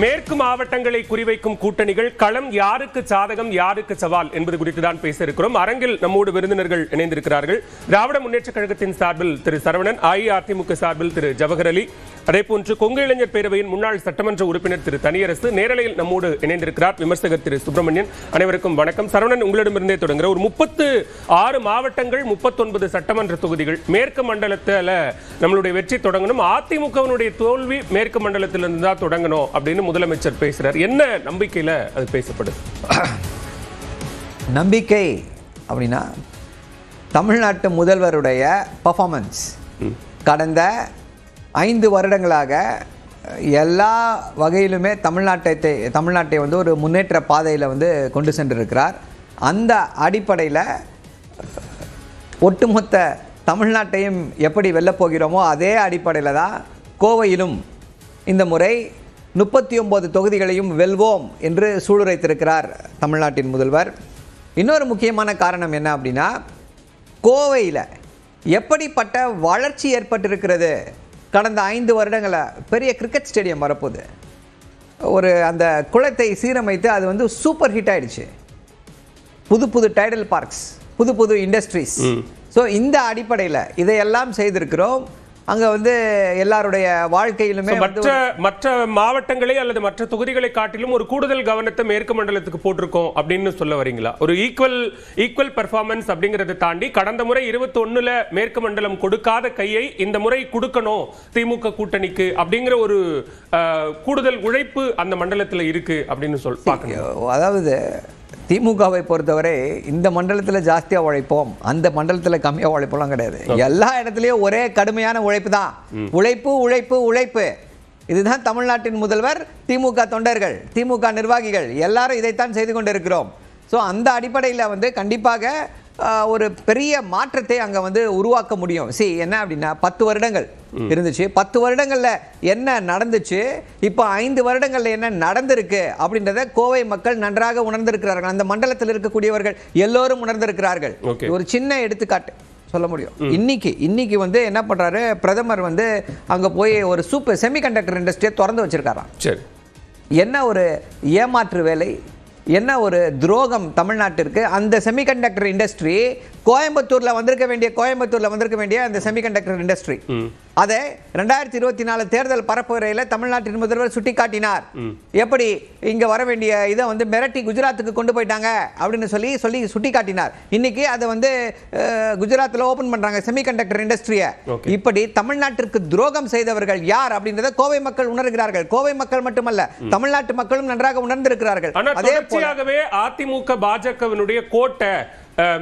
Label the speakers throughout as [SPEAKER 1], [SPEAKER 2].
[SPEAKER 1] மேற்கு மாவட்டங்களை குறிவைக்கும் கூட்டணிகள் களம் யாருக்கு சாதகம் யாருக்கு சவால் என்பது குறித்து தான் பேச இருக்கிறோம். அரங்கில் நம்மோடு விருந்தினர்கள் இணைந்திருக்கிறார்கள். திராவிட முன்னேற்ற கழகத்தின் சார்பில் திரு சரவணன், அஇஅதிமுக சார்பில் திரு ஜவஹர் அலி, அதேபோன்று கொங்கு இளைஞர் பேரவையின் முன்னாள் சட்டமன்ற உறுப்பினர் திரு தனியரசு, நேரலையில் நம்மோடு இணைந்திருக்கிறார் விமர்சகர் திரு சுப்பிரமணியன். அனைவருக்கும் வணக்கம். சரவணன், உங்களிடமிருந்தே தொடங்குற ஒரு 36 மாவட்டங்கள், 39 சட்டமன்ற தொகுதிகள், மேற்கு மண்டலத்தில் நம்மளுடைய வெற்றி தொடங்கணும், அதிமுகவினுடைய தோல்வி மேற்கு மண்டலத்திலிருந்து தான் தொடங்கணும் அப்படின்னு முதலமைச்சர் பேசுறார். என்ன நம்பிக்கையில அது பேசப்படுது?
[SPEAKER 2] நம்பிக்கை அப்படின்னா தமிழ்நாட்டு முதல்வருடைய பர்ஃபார்மன்ஸ் கடந்த 5 வருடங்களாக எல்லா வகையிலுமே தமிழ்நாட்டை வந்து ஒரு முன்னேற்ற பாதையில் வந்து கொண்டு சென்றிருக்கிறார். அந்த அடிப்படையில் ஒட்டுமொத்த தமிழ்நாட்டையும் எப்படி வெல்லப் போகிறோமோ அதே அடிப்படையில் தான் கோவையிலும் இந்த முறை 39 தொகுதிகளையும் வெல்வோம் என்று சூளுரைத்திருக்கிறார் தமிழ்நாட்டின் முதல்வர். இன்னொரு முக்கியமான காரணம் என்ன அப்படின்னா, கோவையில் எப்படிப்பட்ட வளர்ச்சி ஏற்பட்டிருக்கிறது. கடந்த 5 வருடங்களில் பெரிய கிரிக்கெட் ஸ்டேடியம் வரப்போகுது. ஒரு அந்த குளத்தை சீரமைத்து அது வந்து சூப்பர் ஹிட் ஆயிடுச்சு. புது டைடல் பார்க்ஸ், புது இண்டஸ்ட்ரீஸ். ஸோ இந்த அடிப்படையில் இதையெல்லாம் செய்திருக்கிறோம். அங்கே வந்து எல்லாருடைய வாழ்க்கையிலுமே
[SPEAKER 1] மற்ற மாவட்டங்களை அல்லது மற்ற தொகுதிகளை காட்டிலும் ஒரு கூடுதல் கவனத்தை மேற்கு மண்டலத்துக்கு போட்டிருக்கோம் அப்படின்னு சொல்ல வரீங்களா? ஒரு ஈக்குவல் பெர்ஃபார்மன்ஸ் அப்படிங்கறதை தாண்டி கடந்த முறை 21ல மேற்கு மண்டலம் கொடுக்காத கையை இந்த முறை கொடுக்கணும் திமுக கூட்டணிக்கு அப்படிங்கிற ஒரு கூடுதல் உழைப்பு அந்த மண்டலத்தில் இருக்கு அப்படின்னு பார்க்கணும்.
[SPEAKER 2] அதாவது திமுகவை பொறுத்தவரை இந்த மண்டலத்தில் ஜாஸ்தியாக உழைப்போம், அந்த மண்டலத்தில் கம்மியாக உழைப்பெல்லாம் கிடையாது. எல்லா இடத்துலையும் ஒரே கடுமையான உழைப்பு தான். உழைப்பு. இதுதான் தமிழ்நாட்டின் முதல்வர், திமுக தொண்டர்கள், திமுக நிர்வாகிகள் எல்லாரும் இதைத்தான் செய்து கொண்டிருக்கிறோம். ஸோ அந்த அடிப்படையில் வந்து கண்டிப்பாக ஒரு பெரிய மாற்றத்தை அங்கே வந்து உருவாக்க முடியும். என்ன அப்படின்னா 10 வருடங்கள் இருந்துச்சு, 10 வருடங்களில் என்ன நடந்துச்சு, இப்போ 5 வருடங்களில் என்ன நடந்திருக்கு அப்படின்றத கோவை மக்கள் நன்றாக உணர்ந்திருக்கிறார்கள். அந்த மண்டலத்தில் இருக்கக்கூடியவர்கள் எல்லோரும் உணர்ந்திருக்கிறார்கள். ஒரு சின்ன எடுத்துக்காட்டு சொல்ல முடியும். இன்னைக்கு வந்து என்ன பண்றாரு பிரதமர், வந்து அங்கே போய் ஒரு சூப்பர் செமிகண்டக்டர் இண்டஸ்ட்ரியை திறந்து வச்சிருக்காராம். என்ன ஒரு ஏமாற்று வேலை, என்ன ஒரு துரோகம் தமிழ்நாட்டிற்கு. அந்த செமிகண்டக்டர் இண்டஸ்ட்ரி கோயம்புத்தூர்ல வந்திருக்க வேண்டிய அந்த செமிகண்டக்டர் இண்டஸ்ட்ரி, அதை 2024 தேர்தல் பரப்புரையில் தமிழ்நாட்டின் முதல்வர் சுட்டிக்காட்டினார். எப்படி இங்க வர வேண்டிய இதை வந்து மிரட்டி குஜராத்துக்கு கொண்டு போயிட்டாங்க அப்படின்னு சொல்லி சுட்டிக்காட்டினார். இன்னைக்கு அதை வந்து குஜராத்தில் ஓபன் பண்றாங்க செமிகண்டக்டர் இண்டஸ்ட்ரியை. இப்படி தமிழ்நாட்டிற்கு துரோகம் செய்தவர்கள் யார் அப்படின்றத கோவை மக்கள் உணர்கிறார்கள். கோவை மக்கள் மட்டுமல்ல, தமிழ்நாட்டு மக்களும் நன்றாக உணர்ந்திருக்கிறார்கள். அதே போலவே
[SPEAKER 1] அதிமுக பாஜகவினுடைய கோட்டை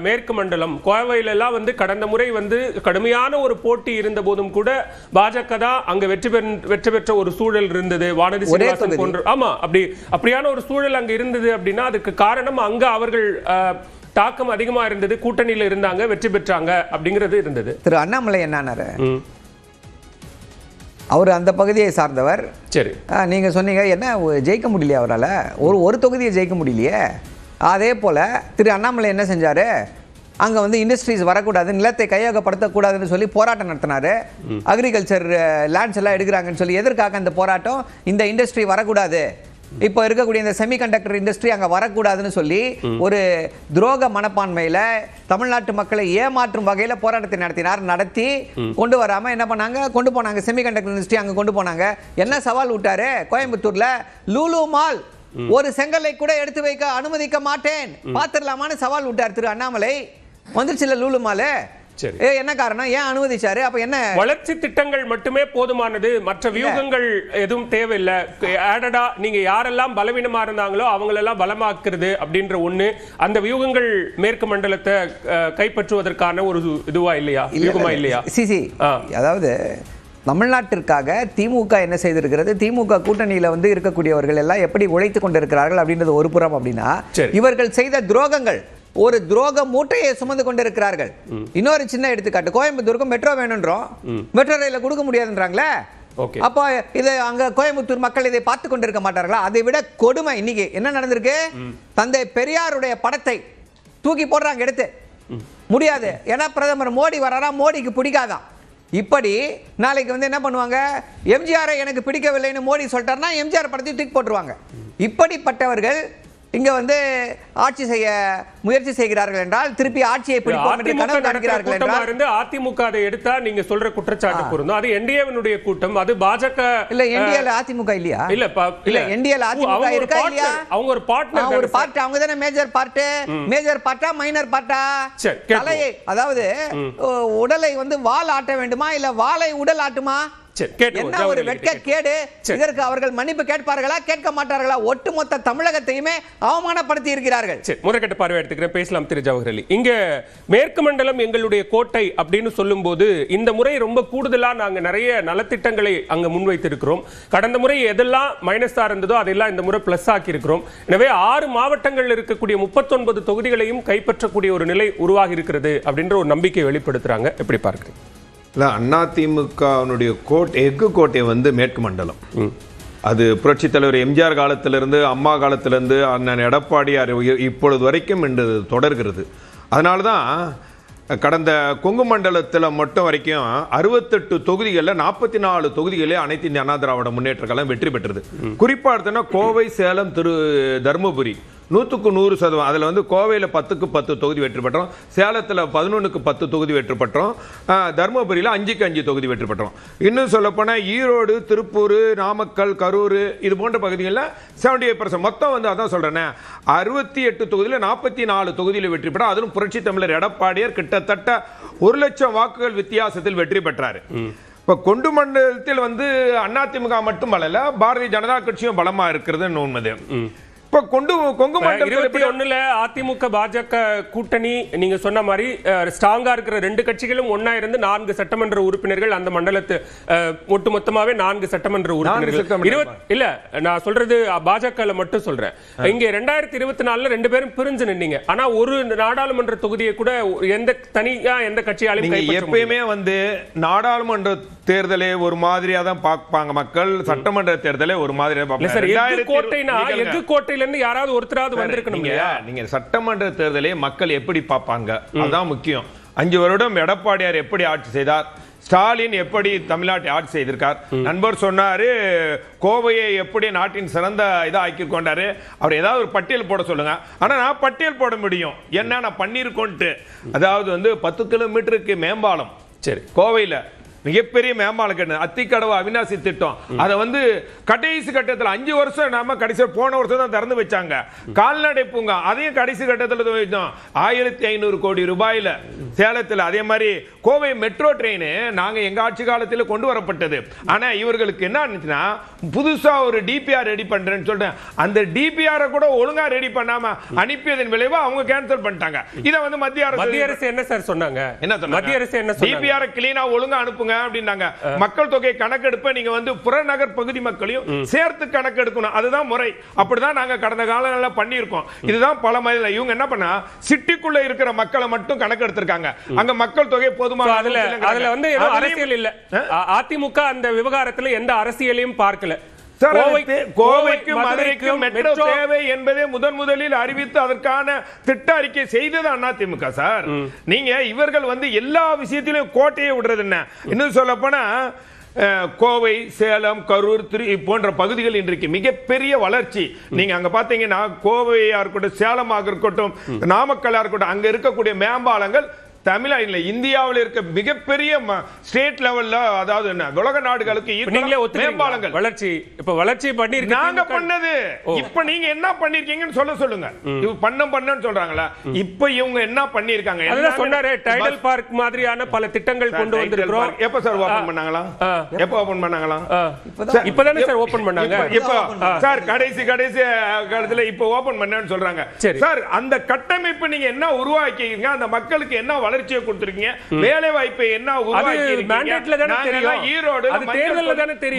[SPEAKER 1] மேற்கு மண்டலம் கோவையிலெல்லாம் வந்து கடந்த முறை வந்து கடுமையான ஒரு போட்டி இருந்த போதும் கூட பாஜக தான் அங்க வெற்றி பெற்ற ஒரு சூழல் இருந்தது. வானதி சீனிவாசன் போன்ற அப்படியான ஒரு சூழல் அங்க இருந்தது. அப்படின்னா அதுக்கு காரணம் அங்க அவர்கள் தாக்கம் அதிகமா இருந்தது, கூட்டணியில இருந்தாங்க, வெற்றி பெற்றாங்க அப்படிங்கிறது இருந்தது.
[SPEAKER 2] திரு அண்ணாமலை என்னானாரு, அவர் அந்த பகுதியை சார்ந்தவர்.
[SPEAKER 1] சரி,
[SPEAKER 2] நீங்க சொன்னீங்க என்ன ஜெயிக்க முடியலையே, அவரால் ஒரு தொகுதியை ஜெயிக்க முடியலையே. அதே போல் திரு அண்ணாமலை என்ன செஞ்சார், அங்கே வந்து இண்டஸ்ட்ரீஸ் வரக்கூடாது, நிலத்தை கையகப்படுத்தக்கூடாதுன்னு சொல்லி போராட்டம் நடத்தினார். அக்ரிகல்ச்சர் லேண்ட்ஸ் எல்லாம் எடுக்கிறாங்கன்னு சொல்லி. எதற்காக அந்த போராட்டம்? இந்த இண்டஸ்ட்ரி வரக்கூடாது, இப்போ இருக்கக்கூடிய இந்த செமிகண்டக்டர் இண்டஸ்ட்ரி அங்கே வரக்கூடாதுன்னு சொல்லி ஒரு துரோக மனப்பான்மையில் தமிழ்நாட்டு மக்களை ஏமாற்றும் வகையில் போராட்டத்தை நடத்தி கொண்டு வராமல் என்ன பண்ணாங்க, கொண்டு போனாங்க செமிகண்டக்டர் இண்டஸ்ட்ரி அங்கே கொண்டு போனாங்க. என்ன சவால் விட்டாரு, கோயம்புத்தூர்ல லூலு மால் ஒரு செங்கலை கூட எடுத்து வைக்க அனுமதிக்க மாட்டேன், பாத்திரலாமான்னு சவால் விட்டார் திரு அண்ணாமலை. வந்துருச்சுல லூலு மால். என்ன காரணம், ஏன் அனுமதிச்சாரு? அப்ப என்ன,
[SPEAKER 1] வளர்ச்சி திட்டங்கள் மட்டுமே போதுமானது, மற்ற வியூகங்கள் எதுவும் தேவையில்லை. ஆடடா நீங்க யாரெல்லாம் பலவீனமா இருந்தாங்களோ அவங்களெல்லாம் பலமாக்குறது அப்படின்ற ஒண்ணு, அந்த வியூகங்கள் மேற்கு மண்டலத்தை கைப்பற்றுவதற்கான ஒரு இதுவா இல்லையா, வியூகமா இல்லையா?
[SPEAKER 2] அதாவது தமிழ்நாட்டிற்காக திமுக என்ன செய்திருக்கிறது, திமுக கூட்டணியில வந்து இருக்கக்கூடியவர்கள் எல்லாம் எப்படி உழைத்து கொண்டிருக்கிறார்கள் அப்படின்றது ஒரு புறம். அப்படின்னா இவர்கள் செய்த துரோகங்கள், ஒரு துரோக மூட்டையை சுமந்து கொண்டிருக்கிறார்கள். இன்னொரு சின்ன எடுத்துக்காட்டு, கோயம்புத்தூருக்கு மெட்ரோ வேணும்ன்றோம், மெட்ரோ ரயில கொடுக்க முடியாதுன்றாங்களே. அப்போ இதை அங்க கோயம்புத்தூர் மக்கள் இதை பார்த்து கொண்டிருக்க மாட்டார்களா? அதை விட கொடுமை இன்னைக்கு என்ன நடந்திருக்கு, தந்தை பெரியாருடைய படத்தை தூக்கி போடுறாங்க எடுத்து. முடியாது, ஏன்னா பிரதமர் மோடி வராரா, மோடிக்கு பிடிக்காதான். இப்படி நாளைக்கு வந்து என்ன பண்ணுவாங்க, எம்ஜிஆரை எனக்கு பிடிக்கவில்லைன்னு மோடி சொல்லிட்டாருன்னா எம்ஜிஆர் படத்தை தூக்கி போட்டுருவாங்க. இப்படிப்பட்டவர்கள் இங்க வந்து ஆட்சி செய்ய முயற்சி செய்கிறார்கள் என்றால், திருப்பி ஆட்சியை பிடிப்போம் என்று கனவு காண்கிறார்கள் என்றால்,
[SPEAKER 1] அதிமுக அதை எடுத்தா நீங்க சொல்ற குற்றச்சாட்டு பொருந்தும். அது என்டிஏவினுடைய கூட்டம், அது பாஜக
[SPEAKER 2] இல்ல. என்டிஏல அதிமுக இல்லையா? இல்ல என்டிஏல அதிமுக இருக்கா இல்லையா?
[SPEAKER 1] அவங்க ஒரு பார்ட்னர்,
[SPEAKER 2] ஒரு பார்ட். அவங்க தானே மேஜர் பார்ட். மேஜர் பார்ட்டா மைனர் பார்ட்டா? தலையை, அதாவது உடலை வந்து வால் ஆட்ட வேண்டுமா இல்ல வாளை உடல் ஆட்டுமா? என்ன ஒரு வெட்க கேடு! இதற்கு அவர்கள் மன்னிப்பு கேட்பார்களா கேட்க மாட்டார்களா? ஒட்டுமொத்த தமிழகத்தையுமே அவமானப்படுத்தி இருக்கிறார்கள்.
[SPEAKER 1] முறைகட்ட பார்வை எடுத்துக்கிறேன், பேசலாம் திரு ஜவஹர் அலி. இங்க மேற்கு மண்டலம் எங்களுடைய கோட்டை அப்படின்னு சொல்லும் போது இந்த முறை ரொம்ப கூடுதலா நாங்க நிறைய நலத்திட்டங்களை அங்க முன்வைத்திருக்கிறோம். கடந்த முறை எதெல்லாம் மைனஸா இருந்ததோ அதெல்லாம் இந்த முறை பிளஸ் ஆக்கி இருக்கிறோம். எனவே 6 மாவட்டங்கள் இருக்கக்கூடிய 39 தொகுதிகளையும் கைப்பற்றக்கூடிய ஒரு நிலை உருவாகி இருக்கிறது அப்படின்ற ஒரு நம்பிக்கை வெளிப்படுத்துறாங்க. எப்படி பார்க்குறீங்க?
[SPEAKER 3] இல்லை, அதிமுகனுடைய எஃகு கோட்டை வந்து மேற்கு மண்டலம். அது புரட்சித் தலைவர் எம்ஜிஆர் காலத்திலிருந்து, அம்மா காலத்திலிருந்து, அண்ணன் எடப்பாடியார் இப்பொழுது வரைக்கும் இன்று தொடர்கிறது. அதனால தான் கடந்த கொங்கு மண்டலத்தில் மட்டும் வரைக்கும் 68 தொகுதிகளில் 44 தொகுதிகளே அனைத்து இந்திய அண்ணா திராவிட முன்னேற்ற கழகம் வெற்றி பெற்றது. குறிப்பாக எடுத்தோன்னா கோவை, சேலம், தருமபுரி 100க்கு 100%. அதில் வந்து கோவையில் 10க்கு 10 தொகுதி வெற்றி பெற்றோம், சேலத்தில் 11க்கு 10 தொகுதி வெற்றி பெற்றோம், தருமபுரியில் 5க்கு 5 தொகுதி வெற்றி பெற்றோம். இன்னும் சொல்லப்போனால் ஈரோடு, திருப்பூர், நாமக்கல், கரூர் இது போன்ற பகுதிகளில் 78%. மொத்தம் வந்து அதான் சொல்கிறேன்னே, 68 தொகுதியில் 44 தொகுதியில் வெற்றி பெற்றோம். அதிலும் புரட்சி தமிழர் எடப்பாடியார் கிட்டத்தட்ட 1 லட்சம் வாக்குகள் வித்தியாசத்தில் வெற்றி பெற்றார். இப்போ கொண்டு மண்டலத்தில் வந்து அதிமுக மட்டும் பலல, பாரதிய ஜனதா கட்சியும் பலமா இருக்கிறது உண்மைது. இப்ப கொங்கு மண்டலத்தில்
[SPEAKER 1] 21ல அதிமுக பாஜக கூட்டணி நீங்க சொன்ன மாதிரி ஸ்ட்ராங்கா இருக்கிற 2 கட்சிகளும் ஒன்னா இருந்து 4 சட்டமன்ற உறுப்பினர்கள் அந்த மண்டலத்து ஒட்டுமொத்தமாவே 4 சட்டமன்ற உறுப்பினர்கள். இல்ல நான் சொல்றது பாஜக மட்டும் சொல்றேன். இங்க 2024ல 2 பேரும் பிரிஞ்சு நின்னீங்க. ஆனா ஒரு நாடாளுமன்ற தொகுதியை கூட எந்த கட்சியாலும்
[SPEAKER 3] எப்பயுமே வந்து நாடாளுமன்ற தேர்தலே ஒரு மாதிரியா தான் பார்ப்பாங்க மக்கள், சட்டமன்ற தேர்தலே ஒரு மாதிரியா
[SPEAKER 1] பார்ப்பாங்க. யாராவது ஒருத்தராவது வந்திருக்கணும்.
[SPEAKER 3] நீங்க சட்டமன்ற தேர்தலே மக்கள் எப்படி பார்ப்பாங்க அதான் முக்கியம். 5 வருடம் எடப்பாடியார் எப்படி ஆட்சி செய்தார், ஸ்டாலின் எப்படி தமிழ்நாட்டை ஆட்சி செய்திருக்கார். நண்பர் சொன்னாரு கோவையை எப்படி நாட்டின் சிறந்த இதை ஆக்கி கொண்டாரு. அவர் ஏதாவது ஒரு பட்டியல் போட சொல்லுங்க. ஆனா நான் பட்டியல் போட முடியும், என்ன நான் பண்ணிருக்கோன்ட்டு. அதாவது வந்து 10 கிலோமீட்டருக்கு மேம்பாலம், சரி, கோவையில் மிகப்பெரிய மேம்பாலம் கட்டணும், அத்திக்கடவு அவிநாசி திட்டம். அதை வந்து கடைசி கட்டத்தில் 5 வருஷம் நாம கடைசி போன வருஷம் தான் திறந்து வச்சாங்க. கால்நடை பூங்கா அதையும் கடைசி கட்டத்தில் வச்சோம் 1500 கோடி ரூபாயில சேலத்தில். அதே மாதிரி கோவை மெட்ரோ ட்ரெயின் நாங்க எங்க ஆட்சி காலத்தில் கொண்டு வரப்பட்டது. ஆனா இவர்களுக்கு என்ன ஆச்சுன்னா, புதுசா ஒரு டிபிஆர் ரெடி பண்றேன்னு சொல்றேன், அந்த டிபிஆர் கூட ஒழுங்கா ரெடி பண்ணாம அனுப்பியதன் விளைவா அவங்க கேன்சல் பண்ணிட்டாங்க. இத வந்து மத்திய அரசு
[SPEAKER 1] என்ன சார் சொன்னாங்க?
[SPEAKER 3] என்ன சொன்னாங்க? மத்திய அரசு என்ன சொன்னாங்க? டிபிஆர் கிளீனா ஒழுங்கா அனுப்புங்க அப்படின்னாங்க. மக்கள் தொகை கணக்கெடுப்ப நீங்க வந்து புறநகர் பகுதி மக்களையும் சேர்த்து கணக்கெடுக்கணும், அதுதான் முறை. அப்படிதான் நாங்க கடந்த காலங்களில் பண்ணியிருக்கோம். இதுதான் பல மதில இவங்க என்ன பண்ணா, சிட்டிக்குள்ள இருக்கிற மக்களை மட்டும் கணக்கெடுத்திருக்காங்க. அங்க மக்கள் தொகை போதுமான
[SPEAKER 1] அதுல வந்து அரசியல் இல்ல. அதிமுக அந்த விவகாரத்துல எந்த அரசியலையும் பார்க்கல.
[SPEAKER 3] கோவைக்கும் மதுரைக்கும் மெட்ரோ தேவை என்பதை முதலில் அறிவித்து அதற்கான திட்ட அறிக்கை செய்தது அதிமுக சார். நீங்க இவர்கள் வந்து எல்லா விஷயத்திலும் கோட்டையை விடுறது என்ன. இன்னும் சொல்ல போனா கோவை, சேலம், கரூர், போன்ற பகுதிகள் இன்றைக்கு மிகப்பெரிய வளர்ச்சி. நீங்க அங்க பாத்தீங்கன்னா கோவையா இருக்கட்டும், சேலமாக இருக்கட்டும், நாமக்கல்லா இருக்கட்டும், அங்க இருக்கக்கூடிய மேம்பாலங்கள் தமிழ்நாட்டில் இந்தியாவில் இருக்க மிகப்பெரிய ஸ்டேட் லெவல்ல, அதாவது என்ன உலக நாடுகளுக்கு மேம்பாலங்கள்
[SPEAKER 1] வளர்ச்சி. இப்ப வளர்ச்சி பண்ணி
[SPEAKER 3] நாங்க பண்ணது. இப்ப நீங்க என்ன பண்ணிருக்கீங்கன்னு சொல்லுங்க. இவங்க பண்ணன்னு சொல்றாங்களா? இப்ப இவங்க என்ன பண்ணிருக்காங்க?
[SPEAKER 1] அதெல்லாம் சொன்னாரு. டைடல் பார்க் மாதிரியான பல திட்டங்கள் கொண்டு வந்திருக்கிறோம்.
[SPEAKER 3] எப்ப சார் ஓபன் பண்ணாங்களா? எப்ப ஓபன் பண்ணாங்களா?
[SPEAKER 1] இப்பதானே சார் ஓபன் பண்ணாங்க.
[SPEAKER 3] இப்ப சார் கடைசி காலத்துல இப்ப ஓபன் பண்ணன்னு சொல்றாங்க. சார் அந்த கட்டமைப்பு நீங்க என்ன உருவாக்கிங்க, அந்த மக்களுக்கு என்ன வளர்ச்சியை கொடுத்திருக்கீங்க, வேலை வாய்ப்பை என்ன உருவாக்கியிருக்கீங்க. ஈரோடு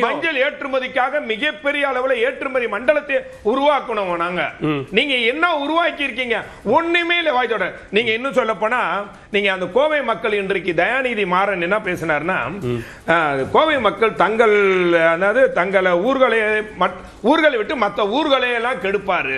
[SPEAKER 3] மஞ்சள் ஏற்றுமதிக்காக மிகப்பெரிய அளவில் ஏற்றுமதி மண்டலத்தை உருவாக்கணும். நாங்க நீங்க என்ன உருவாக்கி இருக்கீங்க? ஒண்ணுமே இல்ல. வாய்த்தோட நீங்க இன்னும் சொல்ல போனா, நீங்க அந்த கோவை மக்கள் இன்றைக்கு தயாநிதி மாறன் என்ன பேசினார்னா, கோவை மக்கள் தங்களை ஊர்களை விட்டு மற்ற ஊர்களை எல்லாம் கெடுப்பாரு.